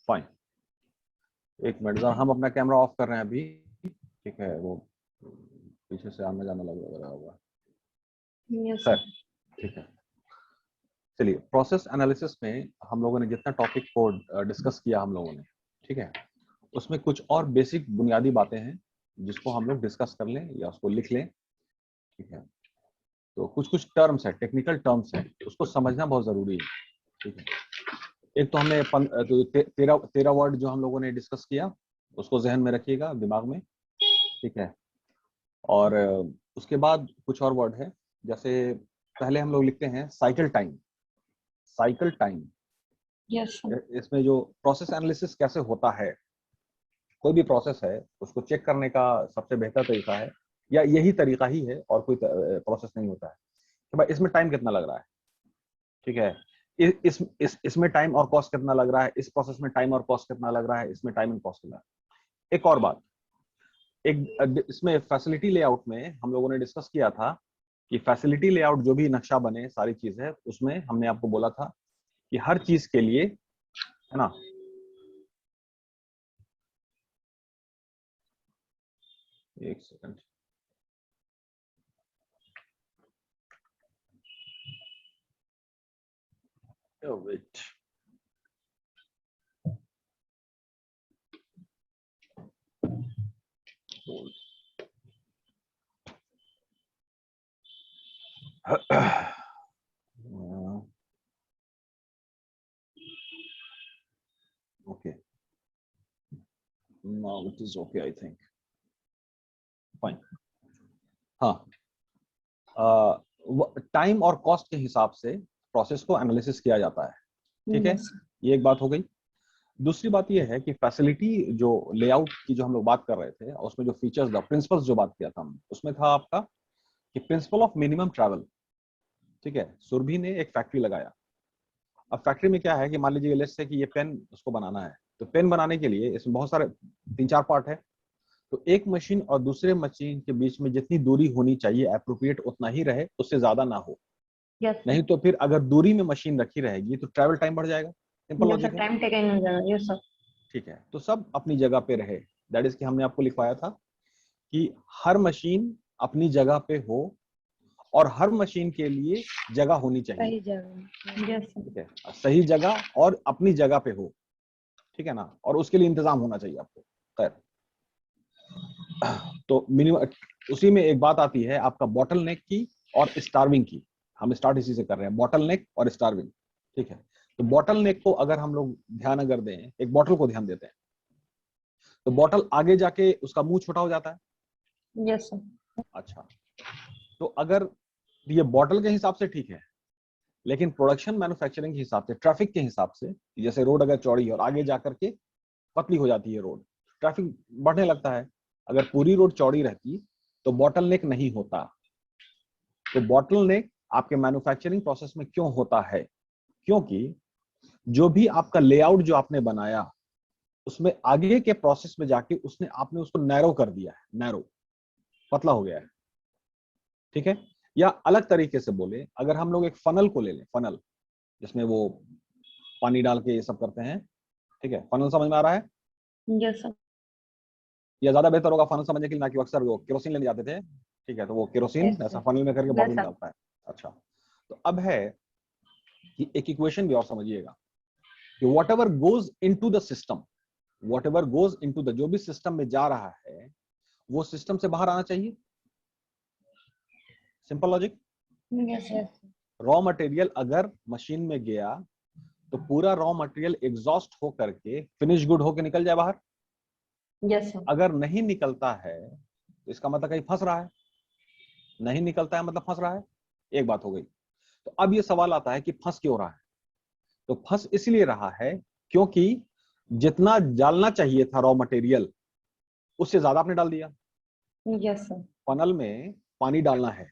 Fine, एक minute जरा हम अपना कैमरा ऑफ कर रहे हैं अभी, ठीक है, वो पीछे से आना जाना लग रहा होगा। yes, ठीक है, चलिए प्रोसेस एनालिसिस में हम लोगों ने जितना टॉपिक को डिस्कस किया हम लोगों ने, ठीक है, उसमें कुछ और बेसिक बुनियादी बातें हैं जिसको हम लोग डिस्कस कर लें या उसको लिख लें, ठीक है। तो कुछ कुछ टर्म्स है, टेक्निकल टर्म्स है, उसको समझना बहुत जरूरी है, ठीक है। एक तो हमने 13 वर्ड जो हम लोगों ने डिस्कस किया उसको जहन में रखिएगा, दिमाग में, ठीक है। और उसके बाद कुछ और वर्ड है, जैसे पहले हम लोग लिखते हैं cycle time. Cycle time, yes, इसमें जो प्रोसेस एनालिसिस कैसे होता है, कोई भी प्रोसेस है उसको चेक करने का सबसे बेहतर तरीका है, या यही तरीका ही है और कोई प्रोसेस नहीं होता है, कि भाई इसमें टाइम कितना लग रहा है, ठीक है, इसमें टाइम और कॉस्ट कितना लग रहा है, इस प्रोसेस में टाइम और कॉस्ट कितना लग रहा है, इसमें टाइम एंड कॉस्ट कितना है। एक और बात, एक इसमें फैसिलिटी लेआउट में हम लोगों ने डिस्कस किया था कि फैसिलिटी लेआउट जो भी नक्शा बने, सारी चीज है उसमें हमने आपको बोला था कि हर चीज के लिए, है ना, एक second, wait, okay, now it is okay I think, fine। हाँ, टाइम और कॉस्ट के हिसाब से प्रोसेस को एनालिसिस किया जाता है, ठीक है, ये एक बात हो गई। दूसरी बात ये है कि फैसिलिटी जो लेआउट की जो हम लोग बात कर रहे थे, उसमें जो फीचर्स था, प्रिंसिपल्स जो बात किया था हम, उसमें था आपका कि प्रिंसिपल ऑफ मिनिमम ट्रैवल, ठीक है। सुरभि ने एक फैक्ट्री लगाया। अब फैक्ट्री में क्या है कि मान लीजिए लेट्स से कि ये पेन उसको बनाना है, तो पेन बनाने के लिए इसमें बहुत सारे 3-4 पार्ट है, तो एक मशीन और दूसरे मशीन के बीच में जितनी दूरी होनी चाहिए एप्रोप्रिएट उतना ही रहे, उससे ज्यादा ना हो। yes, नहीं तो फिर अगर दूरी में मशीन रखी रहेगी तो ट्रैवल टाइम बढ़ जाएगा। सिंपल लॉजिक है, टाइम टेकन हो जाएगा, yes sir, ठीक है। तो सब अपनी जगह पे रहे, दैट इज कि हमने आपको लिखवाया था कि हर मशीन अपनी जगह पे हो और हर मशीन के लिए जगह होनी चाहिए, सही जगह, yes sir, ठीक है, सही जगह और अपनी जगह पे हो, ठीक है ना, और उसके लिए इंतजाम होना चाहिए आपको। खैर, तो मिनिमम उसी में एक बात आती है आपका बॉटल नेक की और स्टार्विंग की। हम स्टार्ट इसी से कर रहे हैं, बॉटल नेक और स्टार्विंग, ठीक है। तो बॉटल नेक को अगर हम लोग ध्यान अगर दें, एक बॉटल को ध्यान देते हैं, तो बॉटल आगे जाके उसका मुंह छोटा हो जाता है, yes sir, अच्छा, तो अगर ये बॉटल के हिसाब से ठीक है, लेकिन प्रोडक्शन मैन्युफैक्चरिंग के हिसाब से, ट्रैफिक के हिसाब से, जैसे रोड अगर चौड़ी है और आगे जाकर के पतली हो जाती है रोड, ट्रैफिक बढ़ने लगता है। अगर पूरी रोड चौड़ी रहती तो बॉटल नेक नहीं होता। तो बॉटल नेक आपके मैन्युफैक्चरिंग प्रोसेस में क्यों होता है? क्योंकि जो भी आपका लेआउट जो आपने बनाया, उसमें आगे के प्रोसेस में जाके उसने आपने उसको नैरो कर दिया है, नैरो, पतला हो गया है, ठीक है। या अलग तरीके से बोले, अगर हम लोग एक फनल को ले लें, फनल जिसमें वो पानी डाल के ये सब करते हैं, ठीक है, फनल समझ में आ रहा है? yes sir, या ज्यादा बेहतर होगा फनल समझने के लिए ना कि अक्सर वो केरोसिन लेने जाते थे, ठीक है, तो वो केरोसिन yes ऐसा sir, फनल में करके बॉटल yes में sir, डालता है। अच्छा, तो अब है कि एक इक्वेशन भी और समझिएगा कि whatever goes into the system, what ever goes into the, जो भी सिस्टम में जा रहा है वो सिस्टम से बाहर आना चाहिए। Simple logic. yes yes, raw material अगर मशीन में गया तो पूरा रॉ मटेरियल एग्जॉस्ट हो करके फिनिश गुड होकर निकल जाए बाहर। yes sir, अगर नहीं निकलता है तो इसका मतलब कहीं फंस रहा है, नहीं निकलता है मतलब फंस रहा है, एक बात हो गई। तो अब ये सवाल आता है कि फंस क्यों रहा है? तो फंस इसलिए रहा है क्योंकि जितना डालना चाहिए था रॉ मटेरियल उससे ज्यादा आपने डाल दिया। yes sir, फनल में पानी डालना है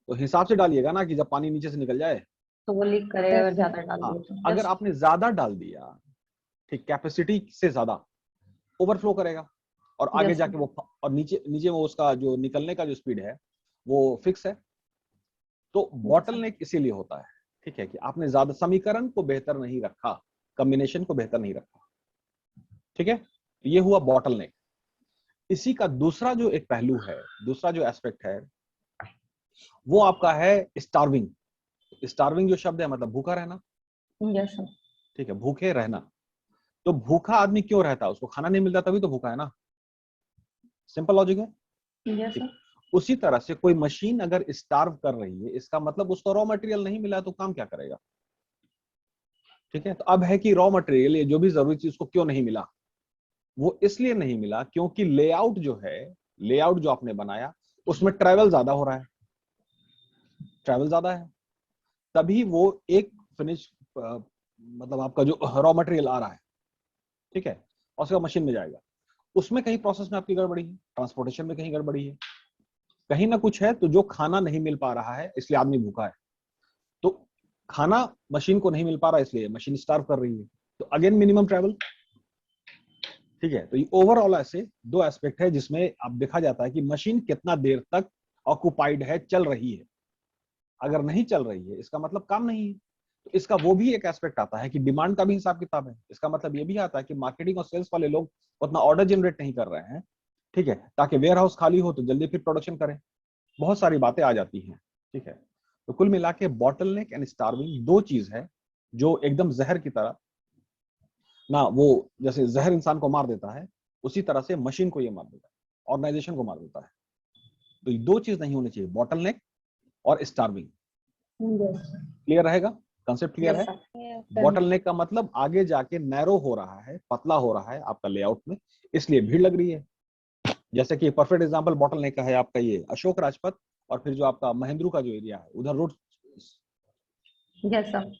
तो हिसाब से डालिएगा ना, कि जब पानी नीचे से निकल जाए। तो वो लीक करेगा अगर ज्यादा डाल हाँ, दिए तो, अगर yes, आपने ज्यादा डाल दिया, ठीक, कैपेसिटी से ज्यादा ओवरफ्लो करेगा और आगे yes sir, जाके वो, और नीचे नीचे वो उसका जो निकलने का जो स्पीड है वो फिक्स है। तो yes बॉटल sir, नेक इसीलिए होता है, ठीक है, कि आपने ज्यादा समीकरण को बेहतर नहीं रखा, कॉम्बिनेशन को बेहतर नहीं रखा। ठीक है, ये हुआ बॉटलनेक। इसी का दूसरा जो एक पहलू है, दूसरा जो एस्पेक्ट है, वो आपका है स्टार्विंग। स्टार्विंग जो शब्द है मतलब भूखा रहना। Yes sir. ठीक है, भूखे रहना। तो भूखा आदमी क्यों रहता है? उसको खाना नहीं मिलता तभी तो भूखा है ना। सिंपल लॉजिक है। यस ठीक। सर। उसी तरह से कोई मशीन अगर स्टार्व कर रही है, इसका मतलब उसको रॉ मटेरियल नहीं मिला तो काम क्या करेगा? ठीक है, तो अब है कि रॉ मटेरियल, ये जो भी जरूरी चीज उसको क्यों नहीं मिला? वो इसलिए नहीं मिला क्योंकि लेआउट जो है, लेआउट जो आपने बनाया उसमें ट्रैवल ज्यादा हो रहा है, ट्रैवल ज्यादा है, तभी वो एक फिनिश मतलब आपका जो रॉ मटेरियल आ रहा है, ठीक है, और उसका मशीन में जाएगा, उसमें कहीं प्रोसेस में आपकी गड़बड़ी है, ट्रांसपोर्टेशन में कहीं गड़बड़ी है, कहीं ना कुछ है, तो जो खाना नहीं मिल पा रहा है इसलिए आदमी भूखा है। तो खाना मशीन को नहीं मिल पा रहा है इसलिए मशीन स्टार्व कर रही है, तो अगेन मिनिमम ट्रैवल। ठीक है, तो ये ओवरऑल ऐसे दो एस्पेक्ट है जिसमें अब देखा जाता है कि मशीन कितना देर तक ऑक्युपाइड है, चल रही है। अगर नहीं चल रही है इसका मतलब काम नहीं है। तो इसका वो भी एक एस्पेक्ट आता है कि डिमांड का भी हिसाब किताब है। इसका मतलब ये भी आता है कि मार्केटिंग और सेल्स वाले लोग उतना ऑर्डर जनरेट नहीं कर रहे हैं, ठीक है, ताकि वेयर हाउस खाली हो तो जल्दी फिर प्रोडक्शन करें। बहुत सारी बातें आ जाती हैं। ठीक है, तो कुल मिला के बॉटलनेक एंड स्टार्विंग दो चीज है जो एकदम जहर की तरह ना, वो जैसे जहर इंसान को मार देता है उसी तरह से मशीन को ये मार देता है, ऑर्गेनाइजेशन को मार देता है। तो ये दो चीज नहीं होनी चाहिए, बॉटलनेक और स्टार्विंग। यस। क्लियर रहेगा? कंसेप्ट क्लियर यस है? सर। बॉटलनेक का मतलब आगे जाके नैरो हो रहा है, पतला हो रहा है आपका लेआउट में, इसलिए भीड़ लग रही है। जैसे कि परफेक्ट एग्जांपल बॉटलनेक का है आपका ये अशोक राजपथ, और फिर जो आपका महेंद्रू का जो एरिया है उधर रोड यस सर।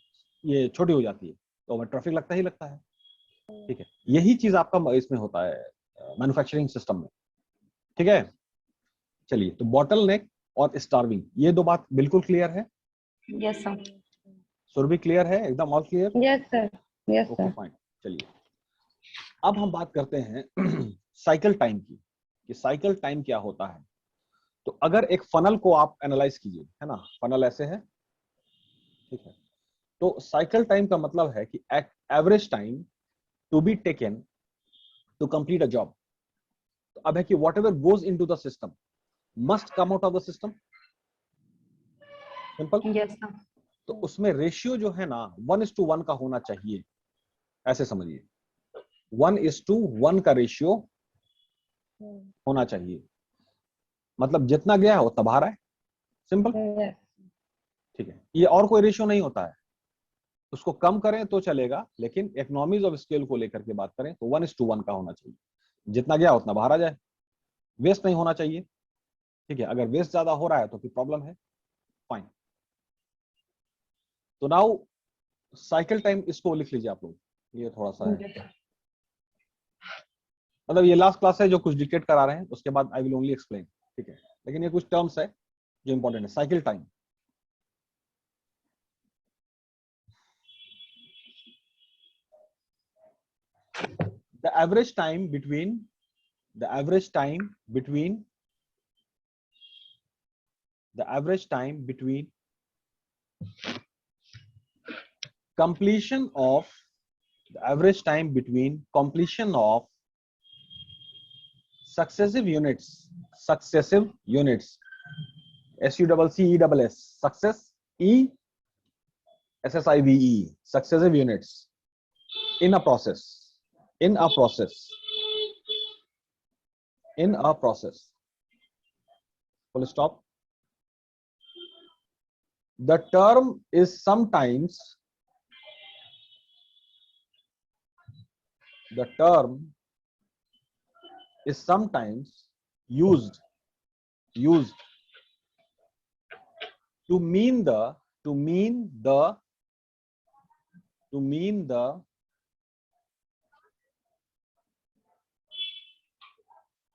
ये छोटी हो जाती है, तो ट्रैफिक लगता ही लगता है। ठीक है, यही चीज आपका इसमें होता है मैन्युफैक्चरिंग सिस्टम में। ठीक है, चलिए, तो बॉटलनेक और स्टार्विंग ये दो बात बिल्कुल क्लियर है। Yes sir. सुरभि क्लियर है? एकदम all clear? Yes sir. Yes okay sir. Fine. चलिए, अब हम बात करते हैं साइकिल टाइम की, कि साइकिल टाइम क्या होता है। तो अगर एक फनल को आप एनालाइज कीजिए, है ना, फनल ऐसे है, ठीक है, तो साइकिल टाइम का मतलब है कि average time to be taken to complete a job. तो अब है कि whatever goes into the system must come out of the system. Simple. Yes sir. तो उसमें रेशियो जो है ना 1:1 का होना चाहिए, ऐसे समझिए, 1:1 का रेशियो होना चाहिए। मतलब जितना गया है उतना बाहर है। सिंपल। यस। ठीक है, ये और कोई रेशियो नहीं होता है। उसको कम करें तो चलेगा, लेकिन इकोनॉमीज ऑफ स्केल को लेकर के बात करें तो 1:1 का होना चाहिए। जितना गया उतना बाहर आ जाए, वेस्ट नहीं होना चाहिए। ठीक है, अगर वेस्ट ज्यादा हो रहा है तो फिर प्रॉब्लम है। फाइन। तो नाउ साइकिल टाइम, इसको लिख लीजिए आप लोग, ये थोड़ा सा है, मतलब ये लास्ट क्लास है जो कुछ डिक्टेट करा रहे हैं, उसके बाद आई विल ओनली एक्सप्लेन। ठीक है, लेकिन ये कुछ टर्म्स है जो इंपॉर्टेंट है। Cycle time, the average time between the average time between the average time between completion of the average time between completion of successive units SUCCESS success E SSIVE successive units in a process in a process in a process full stop. The term is sometimes the term is sometimes used to mean the to mean the to mean the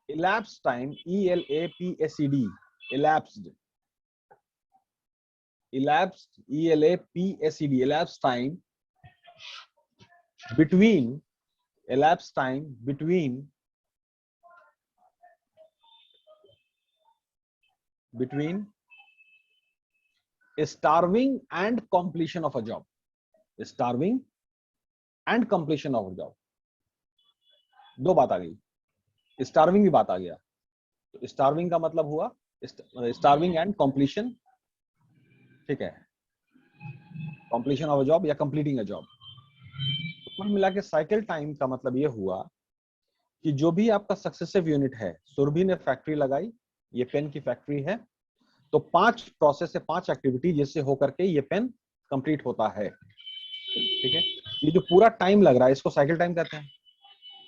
elapsed time, ELAPSED, elapsed ELAPSED, elapsed time between elapsed time between starving and completion of a job, starving and completion of a job. दो बात आ गई, starving भी बात आ गया। तो starving का मतलब हुआ स्टार्विंग एंड कॉम्प्लीशन, ठीक है, कॉम्प्लीशन ऑफ अ जॉब या कंप्लीटिंग अ जॉब। कुल मिला के साइकिल टाइम का मतलब ये हुआ कि जो भी आपका सक्सेसिव यूनिट है, सुरभि ने फैक्ट्री लगाई, ये पेन की फैक्ट्री है, तो 5 प्रोसेस से 5 एक्टिविटी जिससे होकर के ये पेन कंप्लीट होता है, ठीक है। ये जो पूरा टाइम लग रहा है इसको साइकिल टाइम कहते हैं।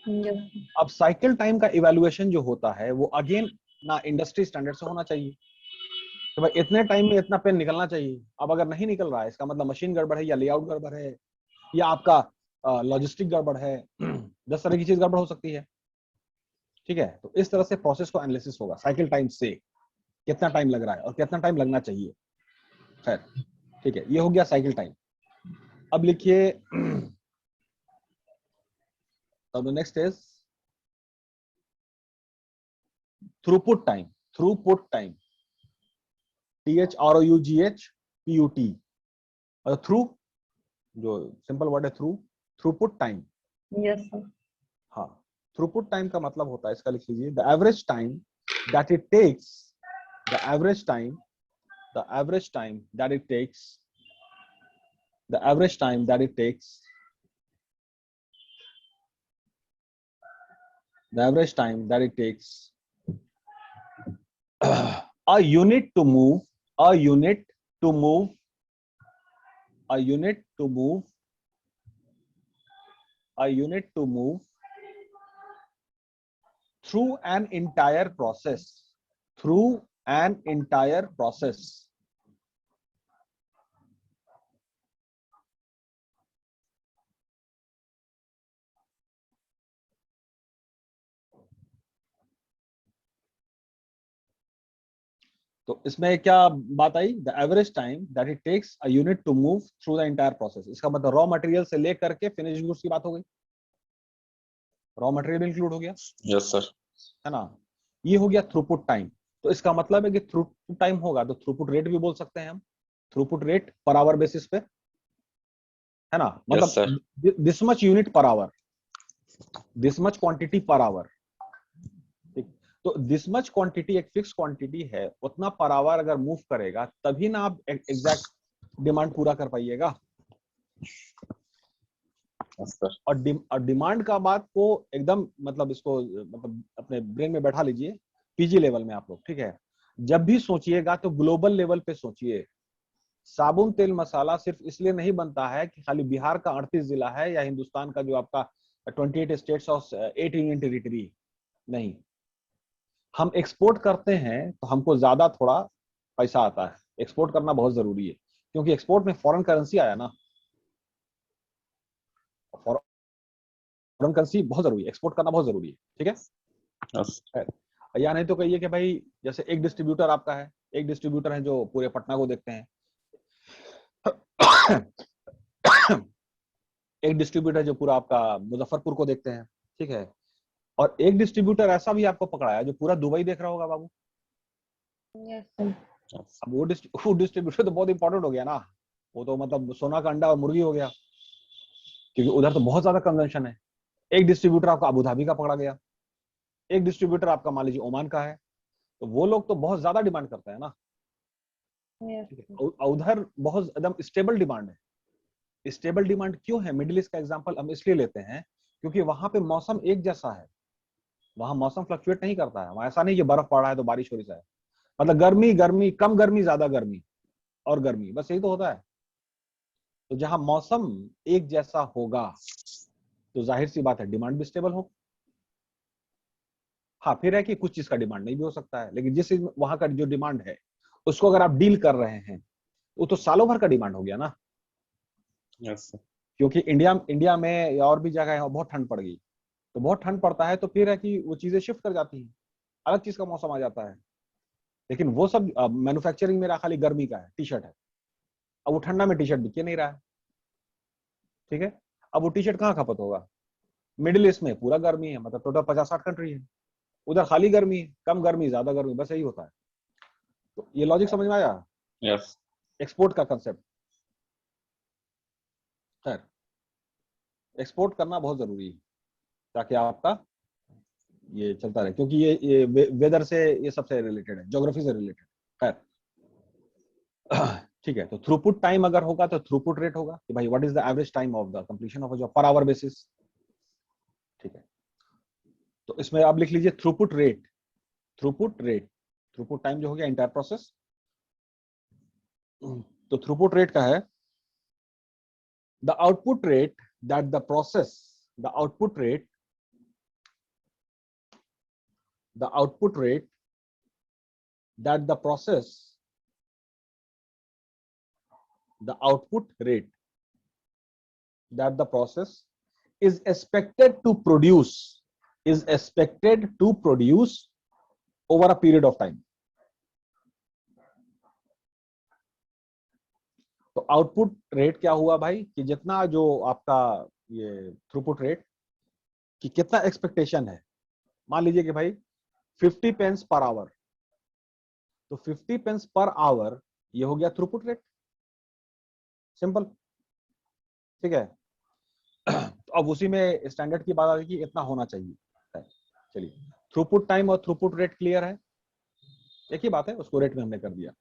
Yes. अब साइकिल टाइम का इवैल्यूएशन जो होता है वो अगेन ना इंडस्ट्री स्टैंडर्ड से होना चाहिए कि भाई इतने टाइम में इतना पेन निकलना चाहिए। अब अगर नहीं निकल रहा है इसका मतलब मशीन गड़बड़ है, या लेआउट गड़बड़ है, या आपका लॉजिस्टिक गड़बड़ है, 10 तरह की चीज गड़बड़ हो सकती है, ठीक है। तो इस तरह से प्रोसेस को एनालिसिस होगा साइकिल टाइम से, कितना टाइम लग रहा है और कितना टाइम लगना चाहिए। खैर, ठीक है, ये हो गया साइकिल टाइम। अब लिखिए अब next is throughput time. Throughput time, THROUGHPUT, और थ्रू जो सिंपल वर्ड है through, throughput time. Yes, sir. हाँ, थ्रूपुट टाइम का मतलब होता है, इसका लिख लीजिए, the average time that it takes, the average time, the average time that it takes, the average time that it takes, the average time that it takes a unit to move, a unit to move, a unit to move, a unit to move through an entire process, through an entire process. तो इसमें क्या बात आई, the average time that it takes a unit to move through the entire process. इसका मतलब raw material से लेकर के फिनिश गुड्स की बात हो गई, रॉ मटेरियल भी इंक्लूड हो गया, यस सर। है ना। ये हो गया थ्रूपुट टाइम। तो इसका मतलब है कि थ्रूपुट टाइम होगा तो थ्रूपुट रेट भी बोल सकते हैं हम, throughput rate per hour basis पे, है ना। Yes sir. मतलब this much unit per hour, this much quantity per hour, ठीक। तो दिस मच क्वांटिटी एक फिक्स क्वांटिटी है, उतना पर आवर अगर मूव करेगा तभी ना आप एग्जैक्ट डिमांड पूरा कर पाइएगा। Yes sir. और डिमांड का बात को एकदम मतलब इसको मतलब अपने ब्रेन में बैठा लीजिए, पीजी लेवल में आप लोग, ठीक है। जब भी सोचिएगा तो ग्लोबल लेवल पे सोचिए। साबुन तेल मसाला सिर्फ इसलिए नहीं बनता है कि खाली बिहार का 38 जिला है या हिंदुस्तान का जो आपका 28 स्टेट्स और 8 यूनियन टेरिटरी, नहीं। हम एक्सपोर्ट करते हैं तो हमको ज्यादा थोड़ा पैसा आता है, एक्सपोर्ट करना बहुत जरूरी है, क्योंकि एक्सपोर्ट में फॉरेन करेंसी आया ना, फॉरेन करेंसी बहुत जरूरी है, एक्सपोर्ट करना बहुत जरूरी है, ठीक है। यस। या नहीं तो कहिए कि भाई जैसे एक डिस्ट्रीब्यूटर आपका है, एक डिस्ट्रीब्यूटर है जो पूरे पटना को देखते हैं, एक डिस्ट्रीब्यूटर जो पूरा आपका मुजफ्फरपुर को देखते हैं, ठीक है। और एक डिस्ट्रीब्यूटर ऐसा भी आपको पकड़ा है जो पूरा दुबई देख रहा होगा बाबू। Yes, sir. अब वो डिस्ट्रीब्यूटर तो बहुत इंपॉर्टेंट हो गया ना, वो तो मतलब सोना का अंडा और मुर्गी हो गया, क्योंकि उधर तो बहुत ज्यादा कंजम्पशन है। एक डिस्ट्रीब्यूटर आपका अबू धाबी का पकड़ा गया, एक डिस्ट्रीब्यूटर आपका मान लीजिए ओमान का है, तो वो लोग तो बहुत ज्यादा डिमांड करते हैं ना, Yes, ठीक sir. है। उधर बहुत एकदम स्टेबल डिमांड है। स्टेबल डिमांड क्यों है, मिडिल ईस्ट का एग्जांपल हम इसलिए लेते हैं क्योंकि वहां पे मौसम एक जैसा है, वहां मौसम फ्लक्चुएट नहीं करता है, वहां ऐसा नहीं कि बर्फ पड़ रहा है तो बारिश हो रही है, मतलब गर्मी गर्मी कम गर्मी ज्यादा गर्मी और गर्मी, बस यही तो होता है। तो जहां मौसम एक जैसा होगा तो जाहिर सी बात है डिमांड भी स्टेबल हो। हाँ, फिर है कि कुछ चीज का डिमांड नहीं भी हो सकता है, लेकिन जिस वहां का जो डिमांड है उसको अगर आप डील कर रहे हैं वो तो सालों भर का डिमांड हो गया ना। Yes sir. क्योंकि इंडिया में या और भी जगह है बहुत ठंड पड़ गई, तो बहुत ठंड पड़ता है तो फिर है कि वो चीजें शिफ्ट कर जाती हैं, अलग चीज का मौसम आ जाता है। लेकिन वो सब मैन्युफैक्चरिंग मेरा खाली गर्मी का है, टी शर्ट है, अब वो ठंडा में टी शर्ट बिक नहीं रहा है, ठीक है। अब वो टी शर्ट कहाँ खपत होगा, मिडिल ईस्ट में पूरा गर्मी है, मतलब टोटल 50-60 कंट्री है, उधर खाली गर्मी है, कम गर्मी ज्यादा गर्मी, बस यही होता है। तो ये लॉजिक समझ में आया, यस। एक्सपोर्ट का कंसेप्ट। खैर, एक्सपोर्ट करना बहुत जरूरी है ताकि आपका ये चलता रहे, क्योंकि ये वेदर से, ये सबसे रिलेटेड है, ज्योग्राफी से रिलेटेड। खैर ठीक है, तो थ्रूपुट टाइम अगर होगा तो थ्रूपुट रेट होगा कि भाई what is the average time of the completion of a job पर आवर बेसिस। ठीक है, तो इसमें आप लिख लीजिए throughput rate. Throughput rate, throughput time जो हो गया इंटायर प्रोसेस, तो थ्रूपुट रेट का है the output rate that the process, the output rate, the output rate that the process, the output rate that the process is expected to produce, is expected to produce over a period of time. तो output rate क्या हुआ भाई कि जितना जो आपका ये throughput rate कि कितना एक्सपेक्टेशन है, मान लीजिए कि भाई 50 पेंस पर आवर, तो 50 पेंस पर आवर ये हो गया थ्रूपुट रेट, सिंपल। ठीक है, तो अब उसी में स्टैंडर्ड की बात आ रही कि इतना होना चाहिए। चलिए, थ्रूपुट टाइम और थ्रूपुट रेट क्लियर है, एक ही बात है, उसको रेट में हमने कर दिया।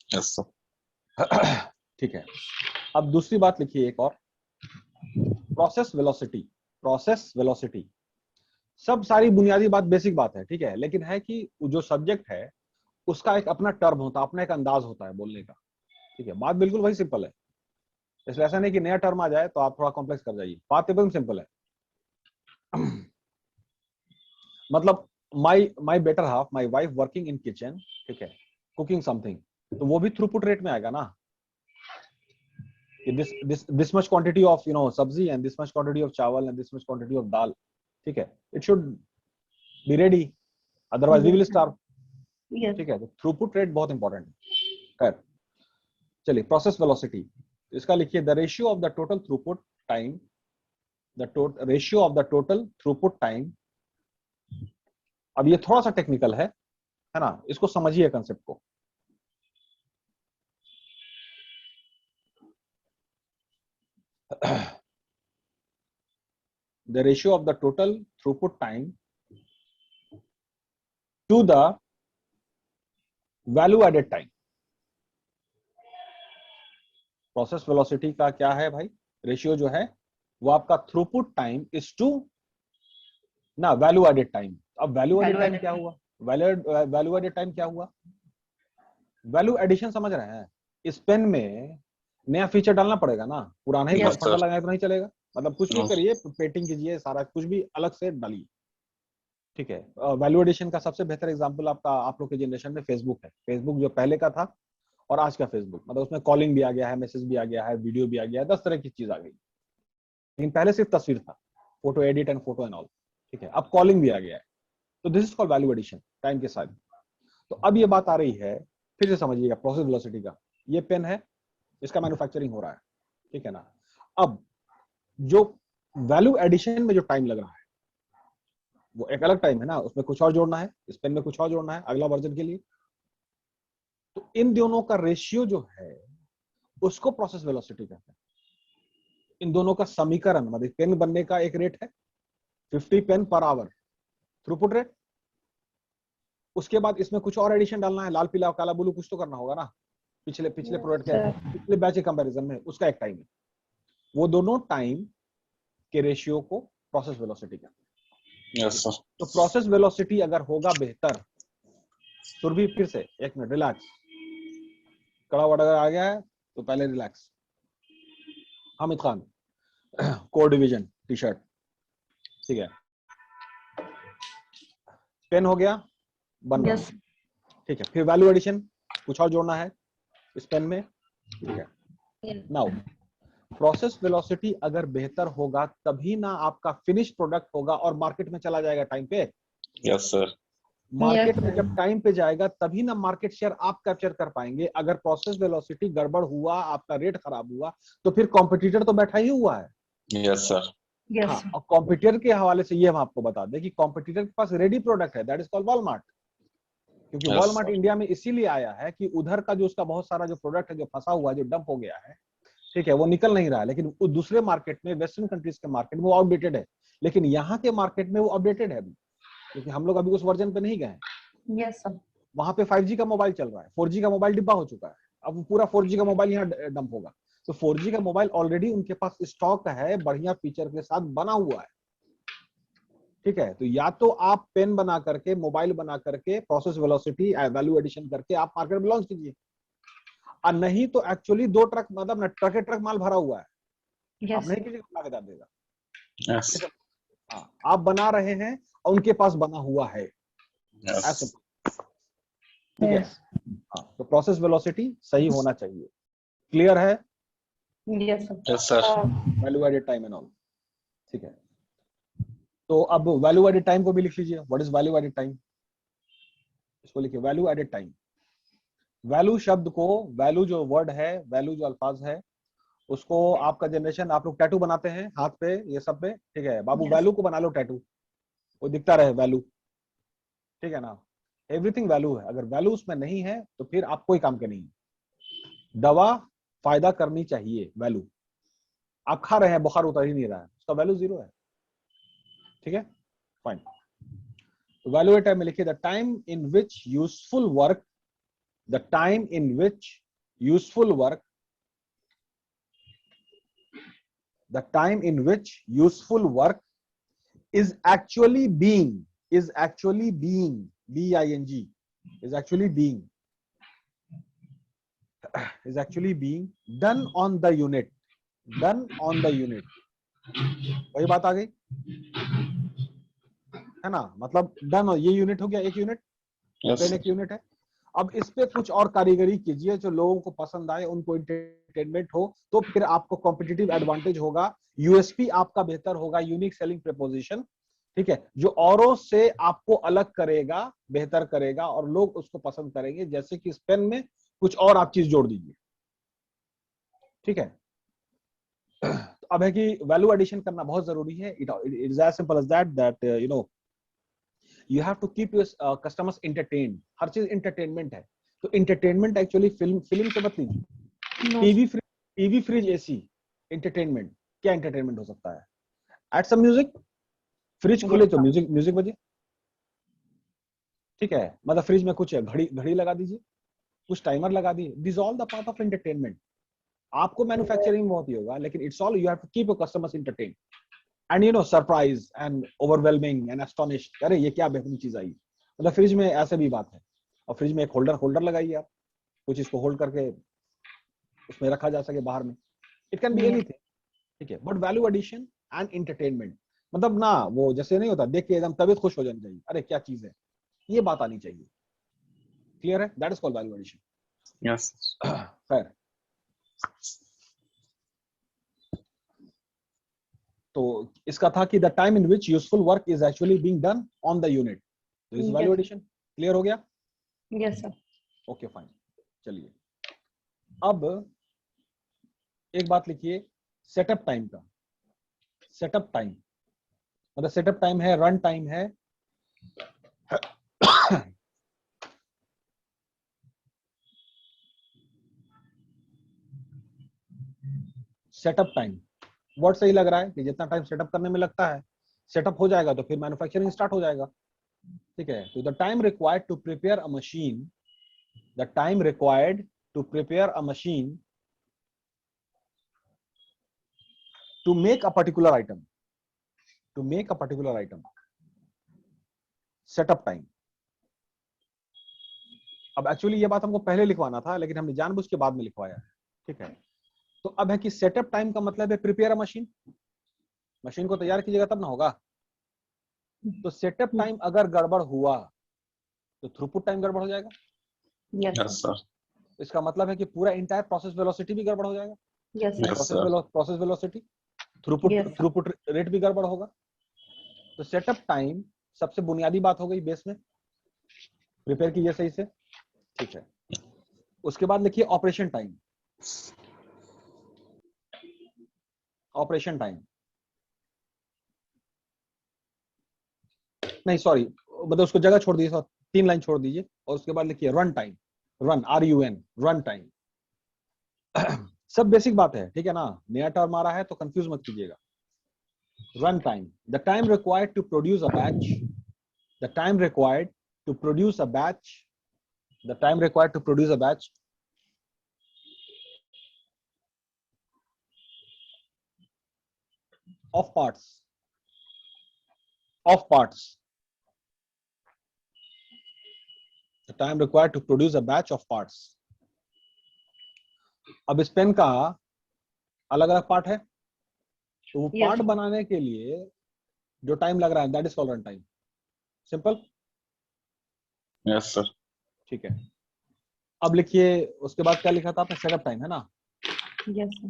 Yes sir. ठीक है, अब दूसरी बात लिखिए एक और, प्रोसेस वेलोसिटी। प्रोसेस वेलोसिटी सब सारी बुनियादी बात, बेसिक बात है, ठीक है, लेकिन है कि जो सब्जेक्ट है उसका एक अपना टर्म होता है, अपना एक अंदाज होता है बोलने का। ठीक है, बात बिल्कुल वही सिंपल है, इसलिए ऐसा नहीं कि नया टर्म आ जाए तो आप थोड़ा कॉम्प्लेक्स कर जाइए, बात एकदम सिंपल है। मतलब माई better half, my wife working in kitchen, ठीक है, कुकिंग समथिंग, तो वो भी थ्रूपुट रेट में आएगा ना कि this much quantity of सब्जी and this much quantity of चावल and this much quantity of दाल, ठीक है, it should be ready, otherwise we will starve। Yes. ठीक है, तो थ्रूपुट रेट बहुत इंपॉर्टेंट है। खैर चलिए, प्रोसेस वेलोसिटी, इसका लिखिए the ratio of the total throughput time, the ratio of the total throughput time. अब ये थोड़ा सा टेक्निकल है ना, इसको समझिए कंसेप्ट को। the ratio of the total throughput time to the value added time। Process velocity का क्या है भाई, रेशियो जो है वो आपका थ्रूपुट टाइम इज टू ना वैल्यू एडेड टाइम। अब वैल्यू एडेड टाइम क्या हुआ, वैल्यू एडेड टाइम क्या हुआ, वैल्यू एडिशन समझ रहे हैं, इस पेन में नया फीचर डालना पड़ेगा ना, पुराना ही Yes, फंडा लगाए तो नहीं चलेगा, मतलब कुछ भी करिए, पेटिंग कीजिए, सारा कुछ भी अलग से डालिए। ठीक है, वैल्यू एडिशन का सबसे बेहतर एग्जांपल आपका, आप लोग के जनरेशन में फेसबुक है। फेसबुक जो पहले का था और आज का फेसबुक, मतलब उसमें कॉलिंग भी आ गया है, मैसेज भी आ गया है, वीडियो भी आ गया है, 10 तरह की चीज आ गई, लेकिन पहले सिर्फ तस्वीर था, photo edit and photo and all. ठीक है, अब कॉलिंग भी आ गया है, तो this is called value addition time के साथ। तो अब ये बात आ रही है, फिर से समझिएगा प्रोसेस वेलोसिटी का, ये पेन है, इसका मैन्युफैक्चरिंग हो रहा है, ठीक है ना। अब जो वैल्यू एडिशन में जो टाइम लग रहा है वो एक अलग टाइम है ना, उसमें कुछ और जोड़ना है, इस पेन में कुछ और जोड़ना है अगला वर्जन के लिए, तो इन दोनों का रेशियो जो है उसको प्रोसेस वेलोसिटी कहते हैं। इन दोनों का समीकरण, मतलब पेन बनने का एक रेट है 50 pen per hour throughput rate, उसके बाद इसमें कुछ और एडिशन डालना है, लाल पीला काला ब्लू कुछ तो करना होगा ना, पिछले प्रोडक्ट के पिछले बैच के कंपैरिजन में, उसका एक टाइम है, वो दोनों टाइम के रेशियो को प्रोसेस वेलोसिटी कहते हैं। Yes sir. तो प्रोसेस वेलोसिटी अगर होगा बेहतर, सुरभि फिर से एक मिनट रिलैक्स, कड़ा वड़ा आ गया है तो पहले relax. Hamid Khan core division T shirt, ठीक है, पेन हो गया बन रहा Yes. है, ठीक है, फिर वैल्यू एडिशन कुछ और जोड़ना है इस पेन में, ठीक है। Yes. नाउ प्रोसेस वेलोसिटी अगर बेहतर होगा तभी ना आपका फिनिश प्रोडक्ट होगा और मार्केट में चला जाएगा टाइम पे। Yes sir. मार्केट Yes, में sir. जब टाइम पे जाएगा तभी ना मार्केट शेयर आप कैप्चर कर पाएंगे। अगर प्रोसेस वेलोसिटी गड़बड़ हुआ, आपका रेट खराब हुआ, तो फिर कॉम्पिटिटर तो बैठा ही हुआ है। Yes sir. Yes, हाँ, sir. और कॉम्पिटिटर के हवाले से ये हम आपको बता दें कि कॉम्पिटिटर के पास रेडी प्रोडक्ट है, दैट इज कॉल्ड वॉलमार्ट। क्योंकि Yes, वॉलमार्ट sir. इंडिया में इसीलिए आया है कि उधर का जो उसका बहुत सारा जो प्रोडक्ट है जो फंसा हुआ है, जो डंप हो गया है, ठीक है, वो निकल नहीं रहा है, लेकिन वो दूसरे मार्केट में, वेस्टर्न कंट्रीज के मार्केट में वो आउटडेटेड है, लेकिन यहाँ के मार्केट में वो अपडेटेड है। क्योंकि हम लोग अभी उस वर्जन पे नहीं गए हैं। Yes, sir. वहां पे 5G का मोबाइल चल रहा है, 4G का मोबाइल डिब्बा हो चुका है, अब वो पूरा 4G का मोबाइल यहाँ डंप होगा। तो 4G का मोबाइल ऑलरेडी उनके पास स्टॉक है, बढ़िया फीचर के साथ बना हुआ है, ठीक है। तो या तो आप पेन बना करके, मोबाइल बना करके, प्रोसेस वेलोसिटी वैल्यू एडिशन करके आप मार्केट में लॉन्च कीजिए, और नहीं तो एक्चुअली 2 ट्रक, मतलब ट्रक के ट्रक माल भरा हुआ है, Yes, आप नहीं sir. कीजिएगा, बना के डाल देगा। Yes. हाँ, आप बना रहे हैं और उनके पास बना हुआ है, Yes. ऐसा, ठीक है। Yes. हाँ, तो प्रोसेस वेलोसिटी सही होना चाहिए, क्लियर है, Yes, sir. Yes, sir. Value added time and all, ठीक है। तो अब वैल्यू एडेड टाइम को भी लिख लीजिए, what is value added time, इसको लिखिए वैल्यू एडेड टाइम। वैल्यू शब्द को, वैल्यू जो वर्ड है, वैल्यू जो अल्फाज है, उसको आपका जनरेशन, आप लोग टैटू बनाते हैं हाथ पे, ये सब पे, ठीक है बाबू, Yes. वैल्यू को बना लो टैटू, वो दिखता रहे वैल्यू, ठीक है ना। एवरीथिंग वैल्यू है, अगर वैल्यू उसमें नहीं है तो फिर आप कोई काम के नहीं है। दवा फायदा करनी चाहिए, वैल्यू, आप खा रहे हैं बुखार उतर ही नहीं रहा है, उसका वैल्यू 0 है, ठीक है, फाइन। तो वैल्यू एडेड टाइम में लिखिए the time in which useful work, the time in which useful work, the time in which useful work is actually being is actually being done on the unit, वही बात आ गई है ना, मतलब done, ये unit हो गया, एक यूनिट, Yes. पेन एक यूनिट है। अब इस पे कुछ और कारीगरी कीजिए जो लोगों को पसंद आए, उनको एंटरटेनमेंट हो, तो फिर आपको कॉम्पिटिटिव एडवांटेज होगा, यूएसपी आपका बेहतर होगा, यूनिक सेलिंग प्रपोजिशन, ठीक है, जो औरों से आपको अलग करेगा, बेहतर करेगा, और लोग उसको पसंद करेंगे। जैसे कि इस पेन में कुछ और आप चीज जोड़ दीजिए, ठीक है। तो अब है कि वैल्यू एडिशन करना बहुत जरूरी है। It is as simple as that you know you have to keep your customers entertained, हर चीज एंटरटेनमेंट है। तो एंटरटेनमेंट एक्चुअली फिल्म से मत लीजिए, No. TV fridge AC, entertainment, क्या एंटरटेनमेंट हो सकता है? एड सम म्यूजिक, फ्रिज खुले तो म्यूजिक बजे, ठीक है, मतलब फ्रिज में कुछ घड़ी लगा दीजिए, कुछ टाइमर लगा दिए, this all the part of entertainment. आपको मैन्युफैक्चरिंग में बहुत ही होगा, लेकिन it's all you have to keep your customers entertain and you know surprise and overwhelming and astonished, अरे ये क्या बेहतरीन चीज आई। मतलब फ्रिज में ऐसे भी बात है, और फ्रिज में एक होल्डर लगाइए आप, कुछ इसको होल्ड करके उसमें रखा जा सके बाहर में, इट कैन बी एनीथिंग, ठीक है। But value addition and entertainment, मतलब ना वो जैसे नहीं होता, देख के एकदम तबीयत खुश हो जानी चाहिए, अरे क्या चीज है, ये बात आनी चाहिए, क्लियर है, that is called value addition. Yes. खैर, तो इसका था कि the time in which useful work is actually being done on the unit, तो इस वैल्यू एडिशन क्लियर हो गया, Yes, sir. Okay fine. चलिए अब एक बात लिखिए, सेटअप टाइम का, सेटअप टाइम मतलब सेटअप टाइम है, रन टाइम है, सेटअप टाइम वर्ड सही लग रहा है कि जितना टाइम सेटअप करने में लगता है, सेटअप हो जाएगा तो फिर मैन्युफैक्चरिंग स्टार्ट हो जाएगा, ठीक है। तो the time required to prepare a machine, the time required to prepare a machine to make a particular item, setup time। अब एक्चुअली ये बात हमको पहले लिखवाना था, लेकिन हमने जानबूझ के बाद में लिखवाया है, ठीक है। तो अब है कि सेटअप टाइम का मतलब है प्रिपेयर अ मशीन, मशीन को तैयार कीजिएगा तब ना होगा। तो सेटअप टाइम अगर गड़बड़ हुआ तो थ्रूपुट टाइम गड़बड़ हो जाएगा, Yes, Yes, sir. sir. इसका मतलब है कि पूरा इंटायर प्रोसेस वेलोसिटी भी गड़बड़ हो जाएगा, Yes, sir. Yes, sir. Process velocity, Yes, sir. Throughput rate भी गड़बड़ होगा। तो सेटअप टाइम सबसे बुनियादी बात हो गई, बेस में प्रिपेयर कीजिए सही से, ठीक है। उसके बाद लिखिए ऑपरेशन टाइम, ऑपरेशन टाइम नहीं सॉरी, मतलब उसको जगह छोड़ दीजिए, 3 लाइन छोड़ दीजिए, और उसके बाद लिखिए run time, run RUN, run time. सब बेसिक बात है, ठीक है ना, नया टर्म आ रहा है तो कंफ्यूज मत कीजिएगा। Run time, the time required to produce a batch, the time required to produce a batch, the time required to produce a batch of parts, the time required to produce a batch of parts. अब इस pen का अलग अलग part है, तो वो Yes, part sir. बनाने के लिए जो टाइम लग रहा है that is called run time. Simple. Yes, sir. ठीक है. अब लिखिए उसके बाद क्या लिखा था आपने, सेटअप टाइम है ना. Yes, sir.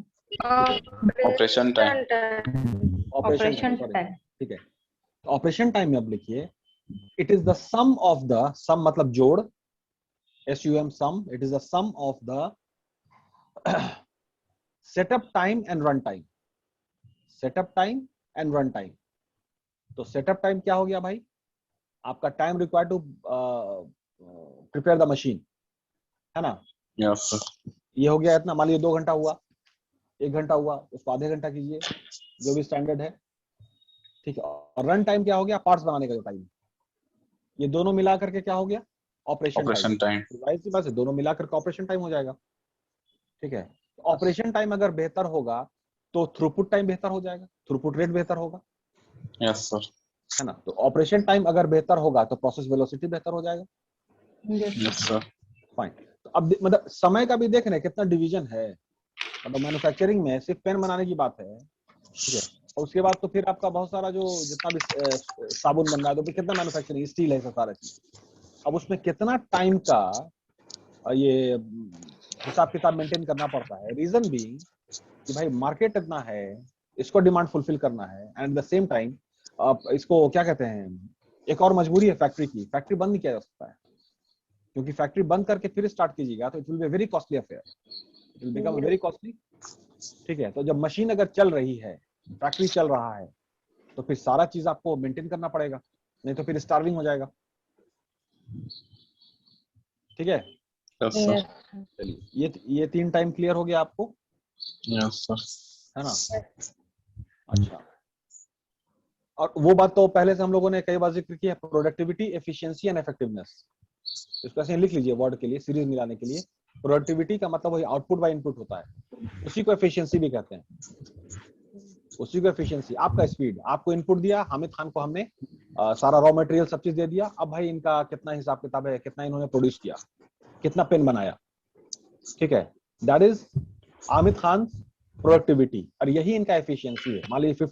Operation time. Operation sorry. time. ठीक है. तो ऑपरेशन टाइम में अब लिखिए it is the sum of the, sum मतलब जोड़, SUM sum, it is the sum of the setup time and run time. Setup time and run time. तो setup time क्या हो गया भाई, आपका time required to prepare the machine, है ना. Yes, sir. ये हो गया इतना. मान लीजिए 2 घंटा हुआ, 1 घंटा हुआ, उसको आधे घंटा कीजिए, जो भी स्टैंडर्ड है. ठीक है. और रन टाइम क्या हो गया, पार्ट्स बनाने का जो टाइम. ये दोनों मिला करके क्या हो गया, ऑपरेशन Operation time. जाहिर सी बात है दोनों मिलाकर के ऑपरेशन टाइम हो जाएगा. ठीक है. ऑपरेशन टाइम अगर बेहतर होगा तो थ्रूपुट टाइम बेहतर हो जाएगा, थ्रूपुट रेट बेहतर होगा, Yes, sir. है ना. तो ऑपरेशन टाइम अगर बेहतर होगा तो प्रोसेस वेलोसिटी बेहतर हो जाएगा. Yes, sir. Yes, sir. Fine. तो अब मतलब समय का भी देख रहे हैं कितना डिवीजन है. मतलब मैन्युफैक्चरिंग में सिर्फ पेन बनाने की बात है. ठीक है. और उसके बाद तो फिर आपका बहुत सारा जो जितना भी साबुन बन रहा है तो फिर कितना मैन्युफैक्चरिंग, स्टील है, सारा चीज. अब उसमें कितना टाइम का ये हिसाब किताब मेंटेन करना पड़ता है. रीजन भी कि भाई मार्केट इतना है, इसको डिमांड फुलफिल करना है, एंड द सेम टाइम इसको क्या कहते हैं, एक और मजबूरी है फैक्ट्री की. फैक्ट्री बंद नहीं किया जा सकता है, क्योंकि फैक्ट्री बंद करके फिर स्टार्ट कीजिएगा तो it will be very costly affair, it will become very costly. ठीक है. तो जब मशीन अगर चल रही है, फैक्ट्री चल रहा है, तो फिर सारा चीज आपको मेंटेन करना पड़ेगा, नहीं तो फिर स्टार्विंग हो जाएगा. ठीक है. Yes, sir. Yes, sir. चलिए ये 3 टाइम क्लियर हो गया आपको, Yes, sir. है ना. अच्छा. और वो बात तो पहले से हम लोगों ने कई बार जिक्र किया, प्रोडक्टिविटी, एफिशिएंसी एंड इफेक्टिवनेस. इसको ऐसे लिख लीजिए वर्ड के लिए, सीरीज मिलाने के लिए. प्रोडक्टिविटी का मतलब वही आउटपुट बाय इनपुट होता है, उसी को एफिशिएंसी भी कहते हैं. उसी को एफिशिएंसी, आपका स्पीड, आपको इनपुट दिया, हामिद खान को हमने सारा रॉ मटेरियल सब चीज दे दिया. अब भाई इनका कितना हिसाब किताब है, कितना इन्होंने प्रोड्यूस किया, कितना पेन बनाया. ठीक है. That is Hamid Khan productivity, और यही इनका एफिशिएंसी है. मान लीजिए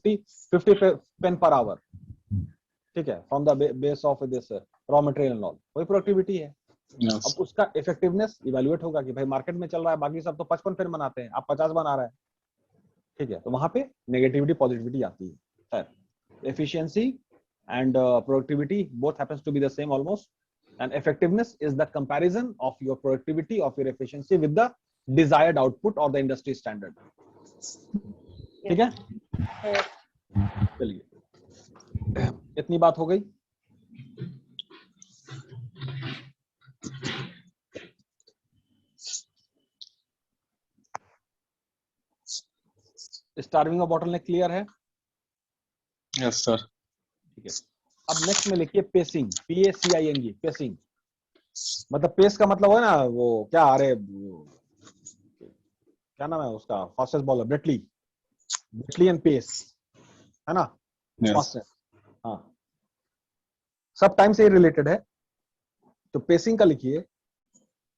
50 पेन पर आवर. ठीक है. From the base of this raw material and all, वही प्रोडक्टिविटी है. Yes. अब उसका इफेक्टिवनेस इवैल्यूएट होगा कि भाई मार्केट में चल रहा है, बाकी सब तो 55 पेन बनाते हैं, आप 50 बना रहे हैं. ठीक है. तो वहां पे नेगेटिविटी पॉजिटिविटी आती है. खैर, efficiency and productivity both happens to be the same almost, and effectiveness is the comparison of your productivity, of your efficiency with the desired output और द इंडस्ट्री स्टैंडर्ड. ठीक है. चलिए इतनी बात हो गई. स्टार्विंग और बॉटलनेक क्लियर है. Yes, sir. ठीक है. अब नेक्स्ट में लिखिए पेसिंग, PACING, पेसिंग. मतलब पेस का मतलब है ना वो क्या, अरे क्या नाम है उसका, fastest bowler Brett Lee and pace, है ना. Yes. फास्टेस्ट. हाँ, सब टाइम से रिलेटेड है. तो पेसिंग का लिखिए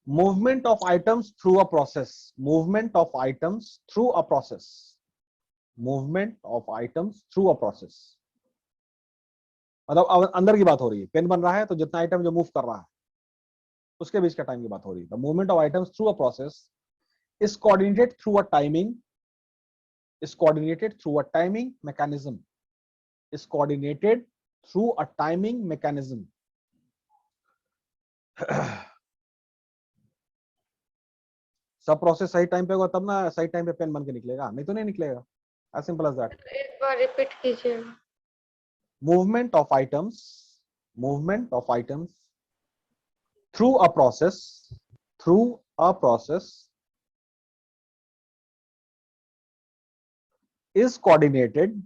movement of items through a process, movement of items through a process, movement of items through a process. मतलब अंदर की बात हो रही है, पेन बन रहा है तो जितना आइटम जो मूव कर रहा है उसके बीच का टाइम की बात हो रही है. The movement of items through a process is coordinated through a timing, is coordinated through a timing mechanism, is coordinated through a timing mechanism. सब प्रोसेस सही टाइम पे होगा तब ना सही टाइम पे पेन बन के निकलेगा, नहीं तो नहीं निकलेगा. as simple as that. एक बार रिपीट कीजिए. movement of items, movement of items through a process, through a process is coordinated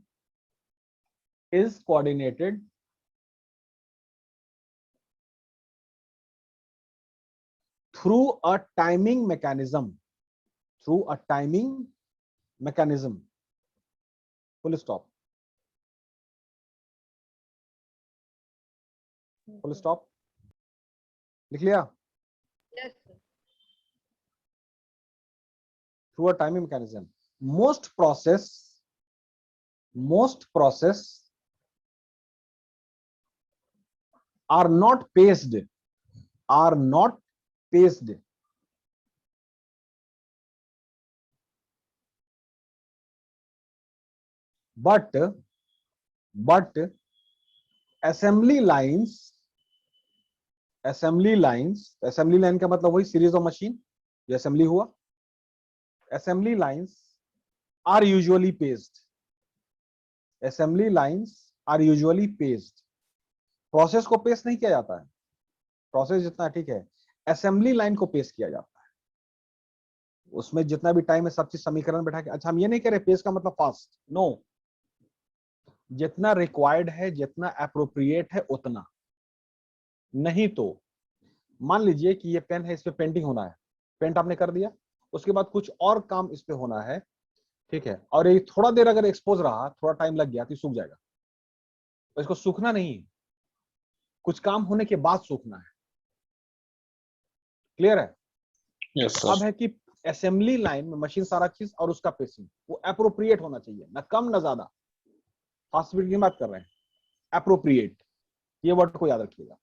through a timing mechanism, through a timing mechanism, full stop, full stop, लिख लिया? Yes, sir. Through a timing mechanism, most process are not paced, are not paced, but assembly lines, assembly line का मतलब वही series of machine जो assembly हुआ, assembly lines are usually paced, assembly lines are usually paced, process को pace नहीं किया जाता है, प्रोसेस जितना ठीक है, असेंबली लाइन को पेस किया जाता है, उसमें जितना भी टाइम है सब चीज समीकरण बैठा के, अच्छा हम ये नहीं कह रहे पेस का मतलब फास्ट, नो, जितना रिक्वायर्ड है, जितना अप्रोप्रिएट है उतना, नहीं तो मान लीजिए कि ये पेन है, इस पे पेंटिंग होना है, पेंट आपने कर दिया, उसके बाद कुछ और काम इस पे होना है, ठीक है, और ये थोड़ा देर अगर एक्सपोज रहा, थोड़ा टाइम लग गया तो सूख जाएगा, तो इसको सूखना नहीं है, कुछ काम होने के बाद सूखना है, क्लियर है? Yes, अब sir. है कि असेंबली लाइन में मशीन सारा चीज और उसका पेसिंग वो अप्रोप्रिएट होना चाहिए, ना कम ना ज्यादा, फास्ट स्पीड की बात कर रहे हैं, अप्रोप्रिएट, ये वर्ड को याद रखिएगा,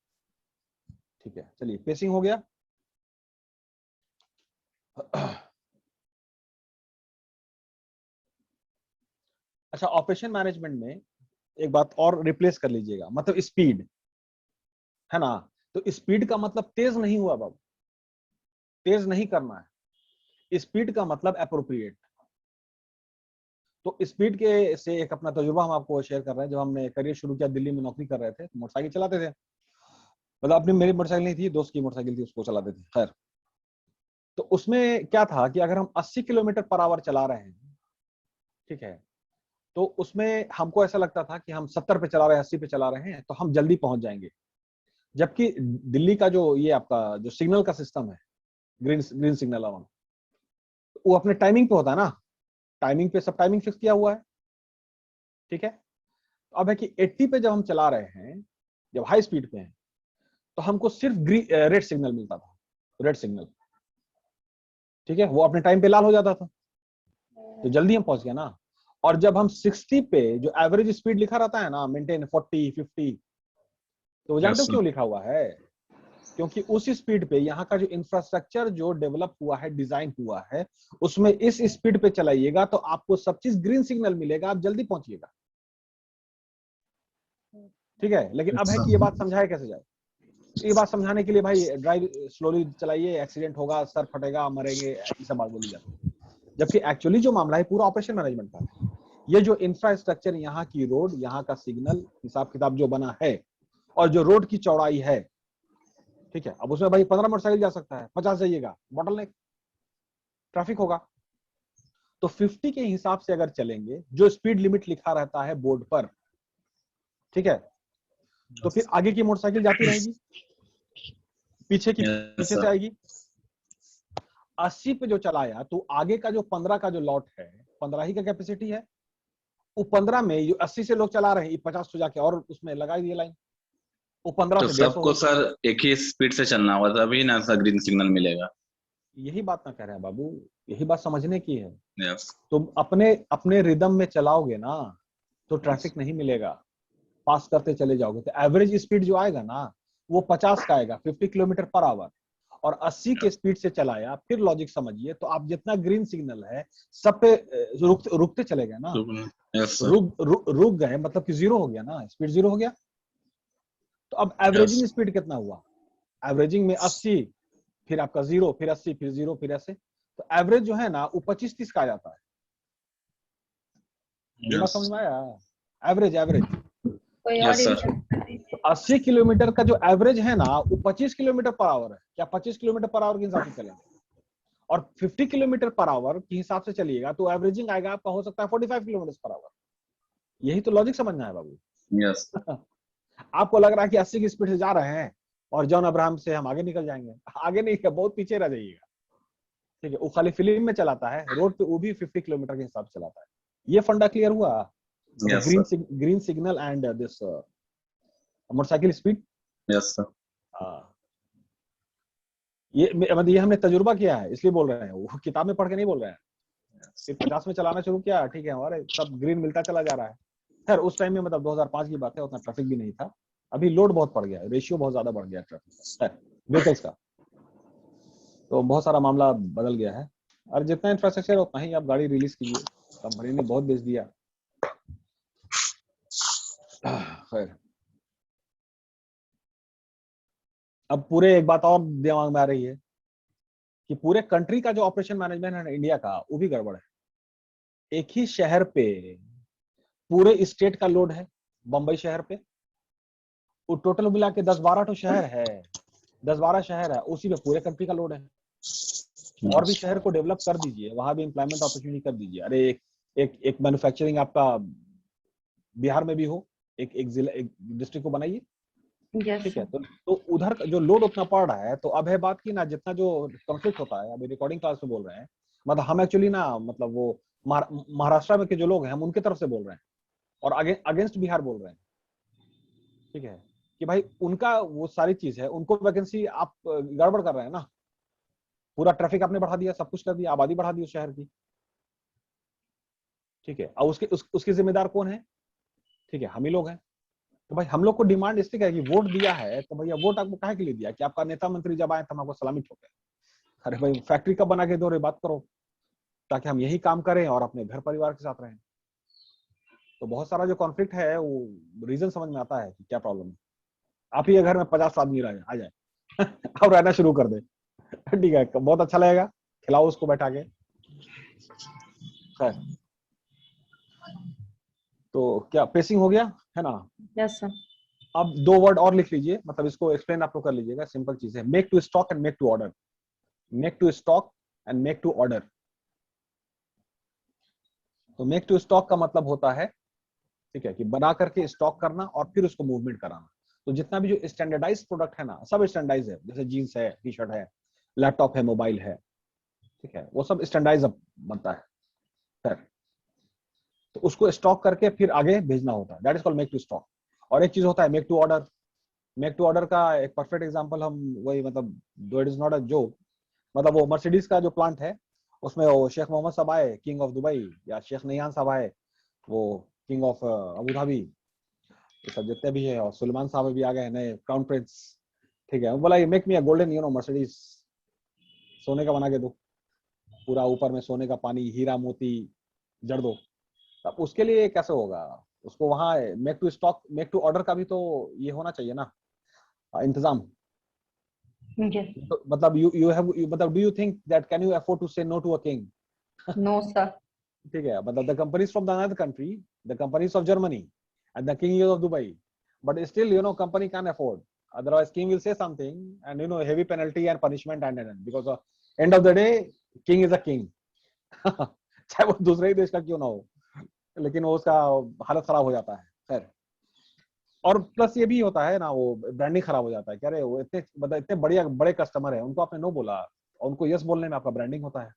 ठीक है? चलिए पेसिंग हो गया। अच्छा, ऑपरेशन मैनेजमेंट में एक बात और रिप्लेस कर लीजिएगा, मतलब स्पीड है ना, तो स्पीड का मतलब तेज नहीं हुआ बाबू, तेज नहीं करना है, स्पीड का मतलब अप्रोप्रिएट। तो स्पीड के से एक अपना तजुर्बा हम आपको शेयर कर रहे हैं, जब हमने करियर शुरू किया, दिल्ली में नौकरी कर रहे थे, मोटरसाइकिल चलाते थे, मतलब अपनी, मेरी मोटरसाइकिल नहीं थी, दोस्त की मोटरसाइकिल थी, उसको चलाते थे, खैर। तो उसमें क्या था कि अगर हम 80 किलोमीटर पर आवर चला रहे हैं, ठीक है, तो उसमें हमको ऐसा लगता था कि हम 70 पे चला रहे हैं, 80 पे चला रहे हैं, तो हम जल्दी पहुंच जाएंगे, जबकि दिल्ली का जो ये आपका जो सिग्नल का सिस्टम है, ग्रीन सिग्नल वाला, वो अपने टाइमिंग पे होता है ना, टाइमिंग पे सब टाइमिंग फिक्स किया हुआ है, ठीक है। अब है कि 80 पे जब हम चला रहे हैं, जब हाई स्पीड पे हैं, तो हमको सिर्फ रेड सिग्नल मिलता था, रेड सिग्नल, ठीक है, वो अपने टाइम पे लाल हो जाता था, तो जल्दी हम पहुंच गए ना। और जब हम 60 पे जो एवरेज स्पीड लिखा रहता है ना, मेंटेन 40 50, तो वो जानते Yes, हो sir. क्यों लिखा हुआ है? क्योंकि उस स्पीड पे यहाँ का जो इंफ्रास्ट्रक्चर जो डेवलप हुआ है, डिजाइन हुआ है, उसमें इस स्पीड पे चलाइएगा तो आपको सब चीज ग्रीन सिग्नल मिलेगा, आप जल्दी पहुंचिएगा, ठीक है। लेकिन अब Yes, है sir. कि ये बात समझाए कैसे जाए, ये बात समझाने के लिए भाई ड्राइव स्लोली चलाइए, एक्सीडेंट होगा, सर फटेगा, मरेंगे, ये सब बात बोली जाती है, जबकि एक्चुअली जो मामला है पूरा ऑपरेशन मैनेजमेंट का है। ये जो इंफ्रास्ट्रक्चर, यहाँ की रोड, यहाँ का सिग्नल, हिसाब किताब जो बना है, और जो रोड की चौड़ाई है, ठीक है, अब उसमें भाई 15 मोटरसाइकिल जा सकता है, 50 जाइएगा, बॉटल नेक, ट्रैफिक होगा, तो 50 के हिसाब से अगर चलेंगे, जो स्पीड लिमिट लिखा रहता है बोर्ड पर, ठीक है, तो फिर आगे की मोटरसाइकिल जाती रहेगी, पीछे की Yes, पीछे से sir. आएगी। 80 पे जो चलाया, तो आगे का जो 15 का जो लॉट है, 15 ही का कैपेसिटी है, वो 15 में जो 80 से लोग चला रहे हैं, 50 तो जाके और उसमें लगा दिए लाइन, वो 15 तो से 150 सबको हो गई। सर एक ही स्पीड से चलना होगा, तभी ना सर ग्रीन सिग्नल मिलेगा। यही बात ना कह रहे हैं बाबू, यही बात समझने की है। Yes. तुम अपने अपने रिदम में चलाओगे ना, तो ट्रैफिक नहीं मिलेगा, पास करते चले जाओगे, तो एवरेज स्पीड जो आएगा ना, वो 50 का आएगा, 50 किलोमीटर पर आवर, और 80 के स्पीड से चलाया, फिर लॉजिक समझिए, तो आप जितना ग्रीन सिग्नल है सब पे रुकते चले गए ना, Yes, sir. रुक गए, मतलब कि जीरो हो गया ना, स्पीड जीरो हो गया। तो अब एवरेजिंग Yes. स्पीड कितना हुआ? एवरेजिंग में 80, फिर आपका जीरो, फिर 80, फिर जीरो, फिर ऐसे, तो एवरेज जो है ना वो 25-30 का आ जाता है। ये बात Yes. समझ में आया? एवरेज एवरेज कोई और Yes, sir. इंसान 80 किलोमीटर का जो एवरेज है ना, वो 25 किलोमीटर पर आवर है, क्या 25 किलोमीटर पर आवर के हिसाब से चलेंगे, और 50 किलोमीटर पर आवर के हिसाब से चलिएगा, तो एवरेजिंग आएगा आपका, हो सकता है 45 किलोमीटर पर आवर। यही तो लॉजिक समझना है बाबू। Yes. आपको लग रहा है कि 80 की स्पीड से जा रहे हैं, और जॉन अब्राहम से हम आगे निकल जाएंगे, आगे नहीं है, बहुत पीछे रह जाइएगा। ठीक है, वो खाली फिल्म में चलाता है, रोड पे वो भी 50 किलोमीटर के हिसाब से चलाता है। ये फंडा क्लियर हुआ? Yes, green sir. Green signal and this motorcycle speed. Yes, sir. ये मतलब ये हमने तजुर्बा किया है, इसलिए बोल रहे हैं, वो किताब में पढ़ के नहीं बोल रहे हैं। फिर 50 में चलाना शुरू किया, ठीक है, हमारे सब ग्रीन मिलता चला जा रहा है। खैर उस टाइम में मतलब 2005 की बात है, उतना ट्रैफिक भी नहीं था। अभी लोड बहुत बढ़ गया है, रेशियो बहुत ज्यादा बढ़ गया ट्रैफिक का, व्हीकल्स का, तो बहुत सारा मामला बदल गया है। और जितना इंफ्रास्ट्रक्चर है उतना ही आप गाड़ी रिलीज कीजिए, कंपनी ने बहुत बेच दिया। खैर, अब पूरे एक बात और दिमाग में आ रही है कि पूरे कंट्री का जो ऑपरेशन मैनेजमेंट है इंडिया का, वो भी गड़बड़ है। एक ही शहर पे पूरे स्टेट का लोड है, बंबई शहर पे, वो टोटल मिला के 10-12 तो शहर है, 10-12 शहर है, उसी पे पूरे कंट्री का लोड है। और भी शहर को डेवलप कर दीजिए, वहां भी एम्प्लॉयमेंट अपॉर्चुनिटी कर दीजिए। अरे एक मैन्युफैक्चरिंग आपका बिहार में भी हो, एक जिला, एक डिस्ट्रिक्ट को बनाइए। Yes, ठीक है, sir. तो उधर जो लोड उतना पड़ रहा है, तो अब है बात की ना, जितना जो कॉन्फ्लिक्ट होता है, अभी रिकॉर्डिंग क्लास में बोल रहे हैं, मतलब हम एक्चुअली ना, मतलब वो महाराष्ट्र में के जो लोग हैं, हम उनके तरफ से बोल रहे हैं और अगेंस्ट बिहार बोल रहे हैं। ठीक है, कि भाई उनका वो सारी चीज है, उनको वैकेंसी आप गड़बड़ कर रहे हैं ना, पूरा ट्रैफिक आपने बढ़ा दिया, सब कुछ कर दिया, आबादी बढ़ा दी उस शहर की। ठीक है, और उसके जिम्मेदार कौन है? ठीक है, हम ही लोग हैं। तो भाई हम लोग को डिमांड इसलिए है कि वोट दिया है, तो भैया वोट आपको काहे के लिए दिया? कि आपका नेता मंत्री जब आए तो हम आपको सलामी ठोके? अरे भाई फैक्ट्री कब बना के दो रे, बात करो, ताकि हम यही काम करें और अपने घर परिवार के साथ रहें। तो बहुत सारा जो कॉन्फ्लिक्ट है, वो रीजन समझ में आता है कि क्या प्रॉब्लम है। आप ही घर में 50 आदमी आ जाए अब रहना शुरू कर दे, ठीक है, बहुत अच्छा लगेगा, खिलाओ उसको बैठा के। खैर, तो क्या पेसिंग हो गया है ना? Yes, sir. अब 2 वर्ड और लिख लीजिए, मतलब इसको एक्सप्लेन आप लोग कर लीजिएगा, सिंपल चीज है, make to stock and make to order. Make to stock and make to order. तो मेक टू स्टॉक का मतलब होता है, ठीक है, कि बना करके स्टॉक करना और फिर उसको मूवमेंट कराना। तो जितना भी जो स्टैंडर्डाइज प्रोडक्ट है ना, सब स्टैंडर्डाइज है, जैसे जीन्स है, टी शर्ट है, लैपटॉप है, मोबाइल है, ठीक है, वो सब स्टैंडर्डाइज बनता है सर। तो उसको स्टॉक करके फिर आगे भेजना होता है, that is called make to stock. और एक चीज होता है make to order. Make to order का एक परफेक्ट एग्जांपल हम वही, मतलब दो it is not a joke, मतलब वो मर्सिडीज का जो प्लांट है, उसमें वो शेख मोहम्मद साहब आए, किंग ऑफ दुबई, या शेख नयान साहब आए, वो किंग ऑफ अबू धाबी, ये सब जितने भी है, और सुलेमान साहब भी आ गए नए क्राउन प्रिंस। ठीक है, वो बोला मेक मी अ गोल्डन मर्सिडीज, सोने का बना के दो, पूरा ऊपर में सोने का पानी, हीरा मोती जड़ दो। अब उसके लिए कैसे होगा? उसको वहां make to stock, make to order का भी तो ये होना चाहिए ना, इंतजाम। Yes. तो मतलब यू हैव, मतलब do you think that can you afford to say no to a king? No, sir. ठीक है, मतलब the companies from the another country, the companies of Germany and the king is of Dubai, but still company can afford, otherwise king will say something and heavy penalty and punishment and because end of the day king is a king चाहे वो दूसरे ही देश का क्यों ना हो, लेकिन वो उसका हालत खराब हो जाता है। खैर, और प्लस ये भी होता है ना, वो ब्रांडिंग खराब हो जाता है। क्या रे, वो इतने मतलब इतने बढ़िया बड़े कस्टमर है, उनको आपने नो बोला, और उनको यस बोलने में आपका ब्रांडिंग होता है,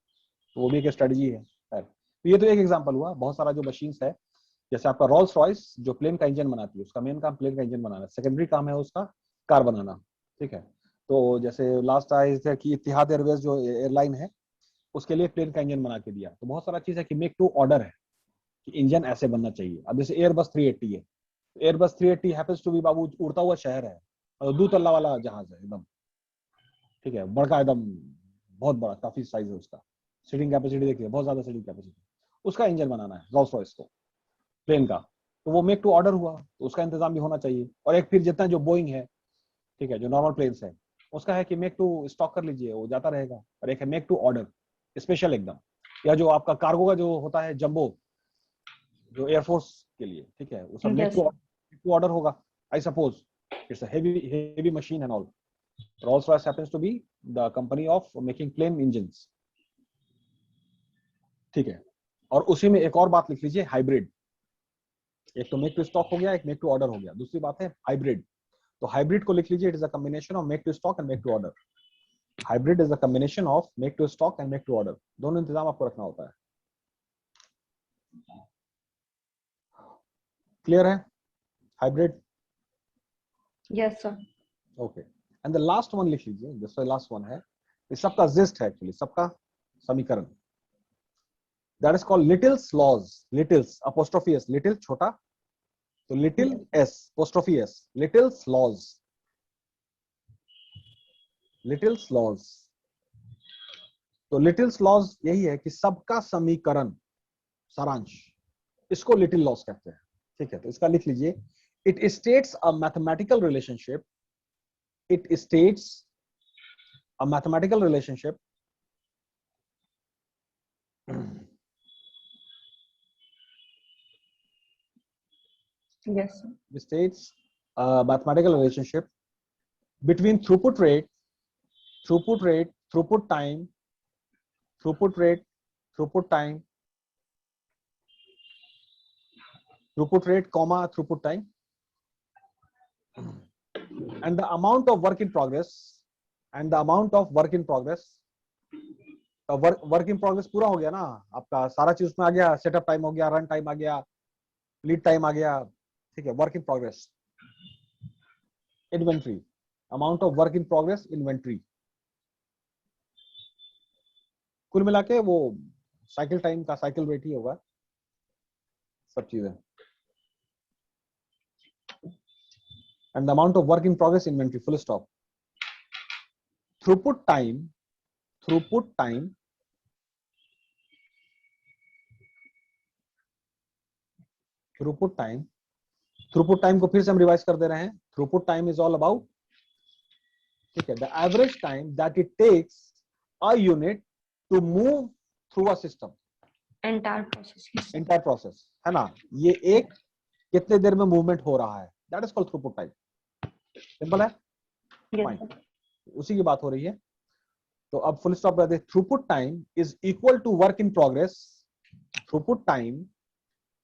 तो वो भी एक स्ट्रेटजी है। खैर, तो ये तो एक एग्जांपल हुआ, बहुत सारा जो मशीन्स है, जैसे आपका रोल्स रॉयस जो प्लेन का इंजन बनाती है, उसका मेन काम प्लेन का इंजन बनाना, सेकेंडरी काम है उसका कार बनाना। ठीक है, तो जैसे लास्ट आए थे कि इतिहाद एयरवेज जो एयरलाइन है, उसके लिए प्लेन का इंजन बना के दिया। तो बहुत सारा चीज है कि मेक टू ऑर्डर है, कि इंजन ऐसे बनना चाहिए। अब जैसे एयरबस 380 है, एयरबस 380 हैपेंस टू बी बाबू उड़ता हुआ शहर है, और 2 तल्ला वाला जहाज है एकदम, ठीक है, बड़का एकदम, बहुत बड़ा, काफी साइज है उसका, सीटिंग कैपेसिटी देखिए, बहुत ज्यादा सीटिंग कैपेसिटी, उसका इंजन बनाना है रोल्स रॉयस को, प्लेन का। तो वो मेक टू ऑर्डर हुआ, तो उसका इंतजाम भी होना चाहिए। और एक फिर जितना जो बोइंग है, ठीक है, जो नॉर्मल प्लेन्स है, उसका है कि मेक टू स्टॉक कर लीजिए, वो जाता रहेगा। और एक है मेक टू ऑर्डर, स्पेशल एकदम, या जो आपका कार्गो का जो होता है जंबो, जो एयरफोर्स के लिए, ठीक है, वो सब मेक Yes, टू ऑर्डर होगा। I suppose it's a heavy machine and all, Rolls Royce happens to be the company of making plane engines। ठीक है, और उसी में एक और बात लिख लीजिए, हाइब्रिड। एक तो मेक टू स्टॉक हो गया, एक मेक टू ऑर्डर हो गया, दूसरी बात है हाइब्रिड। तो हाइब्रिड को लिख लीजिए, it is a combination of make to stock and make to order. Hybrid is a combination of make to stock and make to order, दोनों इंतजाम आपको रखना होता है। क्लियर है hybrid? Yes, sir. Okay, and the last one लिख लीजिए, दूसरा लास्ट वन है, ये सबका जिस्ट है एक्चुअली, सबका समीकरण। That is called Little's laws. Little's apostrophe S, little छोटा, तो little S apostrophe S, Little's laws. Little's laws, तो लिटिल्स लॉज यही है कि सबका समीकरण, सारांश, इसको लिटिल लॉज कहते हैं। ठीक है, तो इसका लिख लीजिए, it states a mathematical relationship, it states a mathematical relationship Yes, sir. states a mathematical relationship between throughput rate, throughput time, throughput rate, throughput time, throughput rate, comma, throughput time, and the amount of work in progress, and the amount of work in progress. Work in progress पूरा हो गया ना आपका, सारा चीज उसमें आ गया, setup time हो गया, रन टाइम आ गया, लीड टाइम आ गया। ठीक है, work in progress, inventory, amount of work in progress, inventory, कुल मिला के वो साइकिल टाइम का साइकिल रेट ही होगा, सब चीजें। And the amount of work in progress, inventory, full stop. Throughput time, throughput time, throughput time, throughput time को फिर से हम रिवाइज कर दे रहे हैं। Throughput time is all about, ठीक है, the average time that it takes a unit to move through a system, Entire process. Yes, sir. Entire process, है ना, ये एक कितने देर में मूवमेंट हो रहा है, that is called throughput time. Simple है, Yes, फाइन, sir. उसी की बात हो रही है। तो अब फुल स्टॉप कर दे। Throughput time is equal to work in progress, throughput time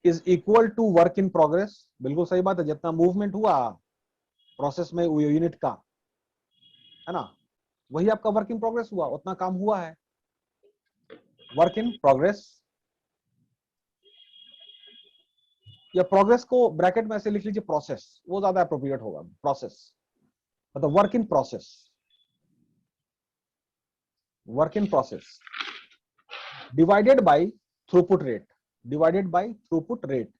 is equal to work in progress, बिल्कुल सही बात है, जितना मूवमेंट हुआ प्रोसेस में यूनिट का, है ना, वही आपका वर्क इन प्रोग्रेस हुआ, उतना काम हुआ है। वर्क इन प्रोग्रेस, या प्रोग्रेस को ब्रैकेट में ऐसे लिख लीजिए प्रोसेस, वो ज्यादा अप्रोप्रिएट होगा, प्रोसेस मतलब work in process, work in process divided by throughput rate, divided by throughput rate.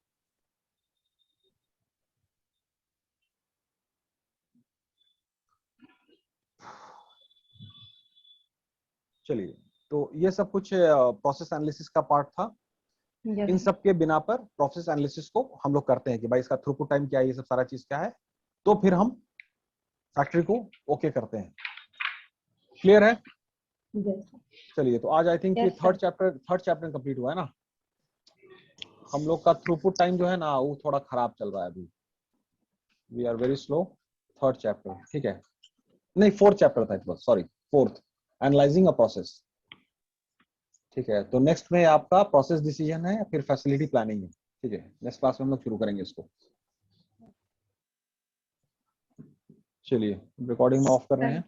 चलिए, तो ये सब कुछ प्रोसेस एनालिसिस का पार्ट था। Yes, इन sir. सब के बिना पर प्रोसेस एनालिसिस को हम लोग करते हैं कि भाई इसका थ्रूपुट टाइम क्या है, ये सब सारा चीज क्या है, तो फिर हम फैक्ट्री को ओके करते हैं। क्लियर है? Yes, sir. चलिए, तो आज आई थिंक ये Yes, sir. Third chapter complete हुआ है ना। हम लोग का थ्रूपुट टाइम जो है ना वो थोड़ा खराब चल रहा है अभी, we are very slow. Third chapter, ठीक है, नहीं फोर्थ चैप्टर था, it was, sorry, fourth, analysing a process. ठीक है, तो नेक्स्ट में आपका प्रोसेस डिसीजन है, फिर फैसिलिटी प्लानिंग है। ठीक है, नेक्स्ट क्लास में हम लोग शुरू करेंगे इसको। चलिए, रिकॉर्डिंग में ऑफ कर रहे हैं।